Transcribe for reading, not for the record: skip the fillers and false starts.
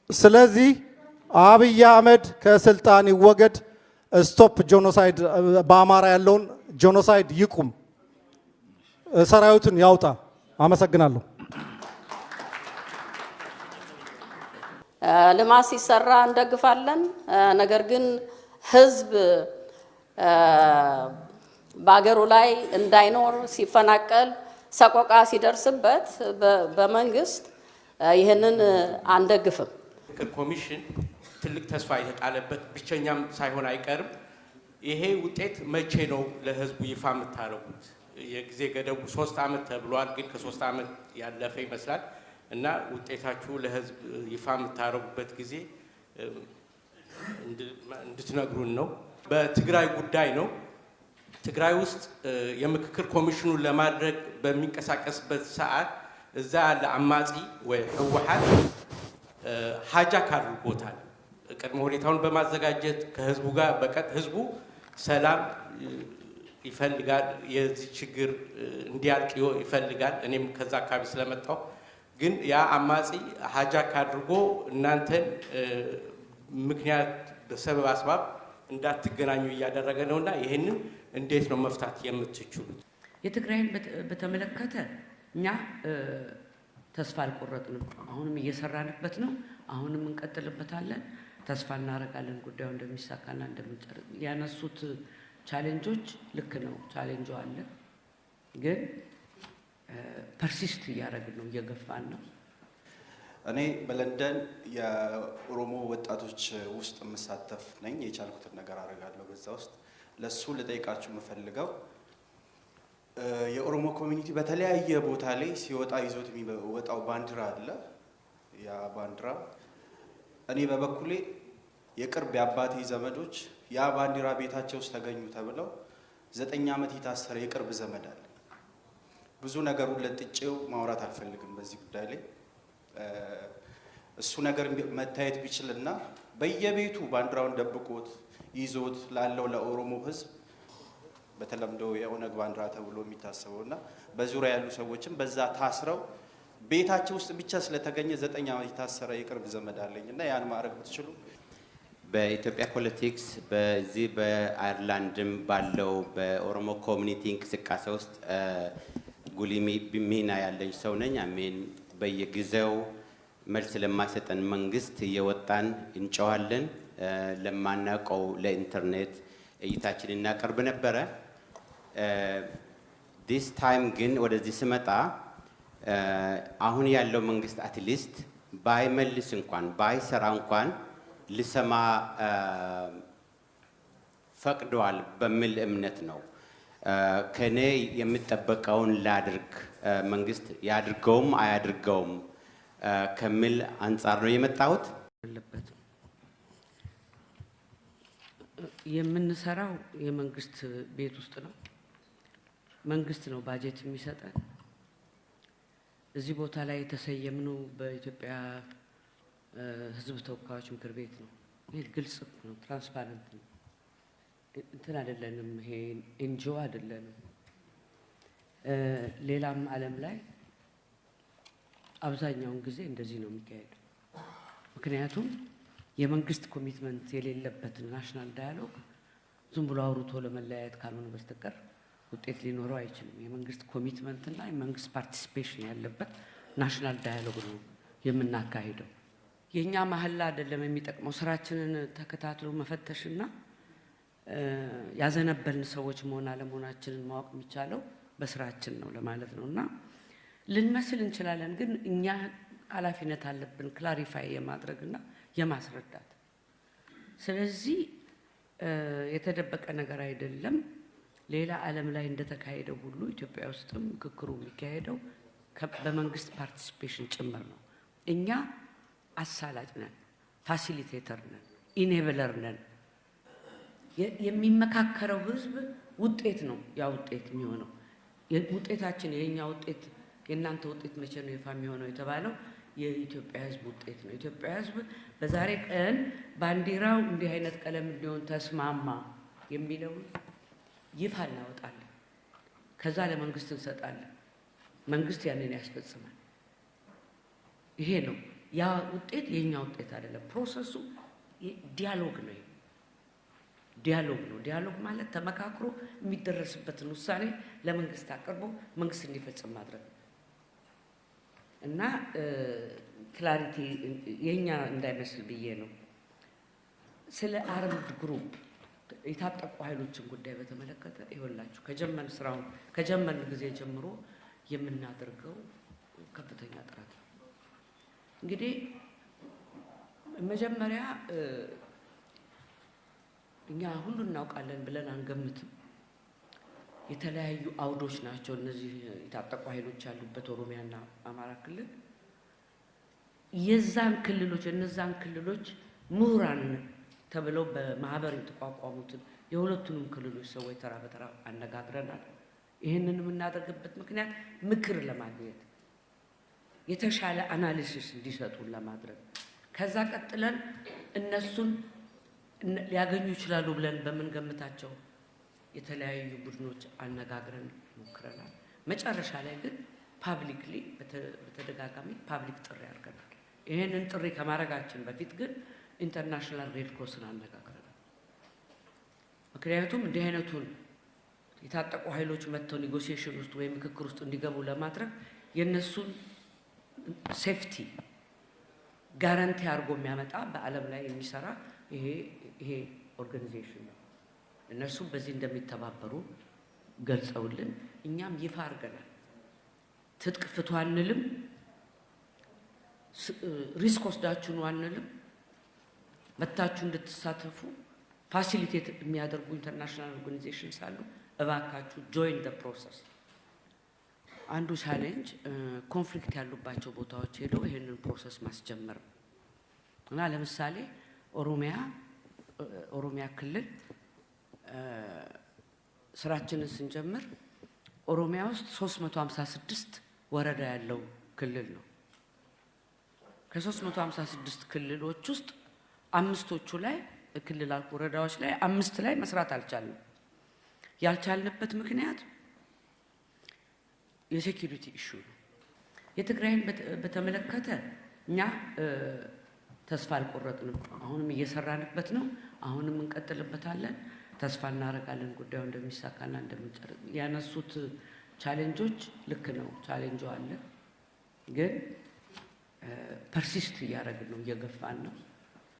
ስለዚህ አብይ አህመድ ከስልጣን ይወገድ። ስቶፕ ጄኖሳይድ በአማራ ያለውን ጄኖሳይድ ይቁም። ሰራዊቱን ያውጣ። አመሰግናለሁ። ልማት ሲሰራ እንደግፋለን። ነገር ግን ህዝብ በአገሩ ላይ እንዳይኖር ሲፈናቀል ሰቆቃ ሲደርስበት በመንግስት ይህንን አንደግፍም። ኮሚሽን ትልቅ ተስፋ የተጣለበት ብቸኛም ሳይሆን አይቀርም። ይሄ ውጤት መቼ ነው ለህዝቡ ይፋ የምታረጉት? የጊዜ ገደቡ 3 ዓመት ተብሏል፣ ግን ከ3 ዓመት ያለፈ ይመስላል እና ውጤታችሁ ለህዝብ ይፋ የምታረጉበት ጊዜ እንድትነግሩን ነው። በትግራይ ጉዳይ ነው። ትግራይ ውስጥ የምክክር ኮሚሽኑን ለማድረግ በሚንቀሳቀስበት ሰዓት እዛ ያለ አማጺ ወይ ህወሓት ሃጃክ አድርጎታል። ቅድመ ሁኔታውን በማዘጋጀት ከህዝቡ ጋር ህዝቡ ሰላም ይፈልጋል፣ የዚህ ችግር እንዲያልቅ ይፈልጋል። እኔም ከዛ አካባቢ ስለመጣሁ ግን ያ አማጺ ሃጃክ አድርጎ እናንተን ምክንያት በሰበብ አስባብ እንዳትገናኙ እያደረገ ነውና ይሄንን እንዴት ነው መፍታት የምትችሉት? የትግራይን በተመለከተ እኛ ተስፋ አልቆረጥንም። አሁንም እየሰራንበት ነው። አሁንም እንቀጥልበታለን። ተስፋ እናደርጋለን ጉዳዩ እንደሚሳካና እንደምንጨርስ። ያነሱት ቻሌንጆች ልክ ነው፣ ቻሌንጁ አለ። ግን ፐርሲስት እያደረግን ነው፣ እየገፋን ነው። እኔ በለንደን የኦሮሞ ወጣቶች ውስጥ የምሳተፍ ነኝ። የቻልኩትን ነገር አደርጋለሁ በዛ ውስጥ። ለሱ ልጠይቃችሁ የምፈልገው የኦሮሞ ኮሚኒቲ በተለያየ ቦታ ላይ ሲወጣ ይዞት የሚወጣው ባንዲራ አለ። ያ ባንዲራ እኔ በበኩሌ የቅርብ የአባቴ ዘመዶች ያ ባንዲራ ቤታቸው ውስጥ ተገኙ ተብለው 9 ዓመት የታሰረ የቅርብ ዘመድ አለ። ብዙ ነገሩን ለጥጬው ማውራት አልፈልግም በዚህ ጉዳይ ላይ። እሱ ነገር መታየት ቢችልና በየቤቱ ባንዲራውን ደብቆት ይዞት ላለው ለኦሮሞ ሕዝብ በተለምዶ የኦነግ ባንዲራ ተብሎ የሚታሰበውና በዙሪያ ያሉ ሰዎችም በዛ ታስረው ቤታቸው ውስጥ ብቻ ስለተገኘ 9 ዓመት የታሰረ የቅርብ ዘመድ አለኝና ያን ማድረግ ብትችሉ። በኢትዮጵያ ፖለቲክስ በዚህ በአየርላንድም ባለው በኦሮሞ ኮሚኒቲ እንቅስቃሴ ውስጥ ጉልህ ሚና ያለኝ ሰው ነኝ። አሜን። በየጊዜው መልስ ለማይሰጠን መንግስት እየወጣን እንጨዋለን። ለማናውቀው ለኢንተርኔት እይታችን እናቀርብ ነበረ። ዲስ ታይም ግን ወደዚህ ስመጣ አሁን ያለው መንግስት አትሊስት ባይመልስ እንኳን ባይሰራ እንኳን ልሰማ ፈቅደዋል በሚል እምነት ነው። ከኔ የሚጠበቀውን ላድርግ፣ መንግስት ያድርገውም አያድርገውም ከሚል አንጻር ነው የመጣሁት። የምንሰራው የመንግስት ቤት ውስጥ ነው። መንግስት ነው ባጀት የሚሰጠን። እዚህ ቦታ ላይ የተሰየምነው በኢትዮጵያ ሕዝብ ተወካዮች ምክር ቤት ነው። ይሄ ግልጽ ነው፣ ትራንስፓረንት ነው። እንትን አይደለንም፣ ይሄ ኤንጂኦ አይደለንም። ሌላም ዓለም ላይ አብዛኛውን ጊዜ እንደዚህ ነው የሚካሄደው። ምክንያቱም የመንግስት ኮሚትመንት የሌለበትን ናሽናል ዳያሎግ ዝም ብሎ አውርቶ ለመለያየት ካልሆነ በስተቀር ውጤት ሊኖረው አይችልም። የመንግስት ኮሚትመንት እና የመንግስት ፓርቲሲፔሽን ያለበት ናሽናል ዳያሎግ ነው የምናካሂደው። የኛ መሐላ አይደለም የሚጠቅመው። ስራችንን ተከታትሎ መፈተሽና ያዘነበልን ሰዎች መሆን አለመሆናችንን ማወቅ የሚቻለው በስራችን ነው ለማለት ነው። እና ልንመስል እንችላለን፣ ግን እኛ ኃላፊነት አለብን ክላሪፋይ የማድረግና የማስረዳት። ስለዚህ የተደበቀ ነገር አይደለም። ሌላ ዓለም ላይ እንደተካሄደው ሁሉ ኢትዮጵያ ውስጥም ምክክሩ የሚካሄደው በመንግስት ፓርቲሲፔሽን ጭምር ነው። እኛ አሳላጭ ነን፣ ፋሲሊቴተር ነን፣ ኢኔብለር ነን። የሚመካከረው ህዝብ ውጤት ነው ያ ውጤት የሚሆነው። ውጤታችን የኛ ውጤት የእናንተ ውጤት መቼ ነው ይፋ የሚሆነው የተባለው የኢትዮጵያ ህዝብ ውጤት ነው። ኢትዮጵያ ህዝብ በዛሬ ቀን ባንዲራው እንዲህ አይነት ቀለም እንዲሆን ተስማማ የሚለውን ይፋ እናወጣለን። ከዛ ለመንግስት እንሰጣለን። መንግስት ያንን ያስፈጽማል። ይሄ ነው ያ ውጤት የኛ ውጤት አይደለም። ፕሮሰሱ ዲያሎግ ነው። ዲያሎግ ማለት ተመካክሮ የሚደረስበትን ውሳኔ ለመንግስት አቅርቦ መንግስት እንዲፈጽም ማድረግ እና ክላሪቲ የኛ እንዳይመስል ብዬ ነው። ስለ አርምድ ግሩፕ የታጠቁ ኃይሎችን ጉዳይ በተመለከተ ይኸውላችሁ ስራውን ከጀመርን ጊዜ ጀምሮ የምናደርገው ከፍተኛ ጥረት ነው። እንግዲህ መጀመሪያ እኛ ሁሉ እናውቃለን ብለን አንገምትም። የተለያዩ አውዶች ናቸው እነዚህ የታጠቁ ኃይሎች ያሉበት ኦሮሚያና አማራ ክልል። የነዛን ክልሎች ምሁራን ተብለው በማህበር የተቋቋሙትን የሁለቱንም ክልሎች ሰዎች ተራ በተራ አነጋግረናል። ይህንን የምናደርግበት ምክንያት ምክር ለማግኘት የተሻለ አናሊሲስ እንዲሰጡን ለማድረግ ከዛ ቀጥለን እነሱን ሊያገኙ ይችላሉ ብለን በምንገምታቸው የተለያዩ ቡድኖች አነጋግረን ሞክረናል። መጨረሻ ላይ ግን ፓብሊክሊ በተደጋጋሚ ፓብሊክ ጥሪ አድርገናል። ይህንን ጥሪ ከማድረጋችን በፊት ግን ኢንተርናሽናል ሬድ ክሮስን አነጋግረናል። ምክንያቱም እንዲህ አይነቱን የታጠቁ ኃይሎች መጥተው ኔጎሲዬሽን ውስጥ ወይም ምክክር ውስጥ እንዲገቡ ለማድረግ የእነሱን ሴፍቲ ጋራንቲ አድርጎ የሚያመጣ በዓለም ላይ የሚሰራ ይሄ ኦርጋኒዜሽን ነው። እነሱም በዚህ እንደሚተባበሩ ገልጸውልን እኛም ይፋ አድርገናል። ትጥቅ ፍቱ አንልም፣ ሪስክ ወስዳችሁ ነው አንልም። መታችሁ እንድትሳተፉ ፋሲሊቴት የሚያደርጉ ኢንተርናሽናል ኦርጋኒዜሽንስ አሉ። እባካችሁ ጆይን ደ ፕሮሰስ። አንዱ ቻሌንጅ ኮንፍሊክት ያሉባቸው ቦታዎች ሄደው ይህንን ፕሮሰስ ማስጀመር እና ለምሳሌ ኦሮሚያ ክልል ስራችንን ስንጀምር ኦሮሚያ ውስጥ 356 ወረዳ ያለው ክልል ነው። ከ356 ክልሎች ውስጥ አምስቶቹ ላይ ክልል ወረዳዎች ላይ 5 ላይ መስራት አልቻልንም። ያልቻልንበት ምክንያት የሴኪሪቲ ኢሹ ነው። የትግራይን በተመለከተ እኛ ተስፋ አልቆረጥንም። አሁንም እየሰራንበት ነው። አሁንም እንቀጥልበታለን። ተስፋ እናደርጋለን ጉዳዩ እንደሚሳካና እንደምንጨርስ። ያነሱት ቻሌንጆች ልክ ነው፣ ቻሌንጁ አለ። ግን ፐርሲስት እያደረግን ነው፣ እየገፋን ነው።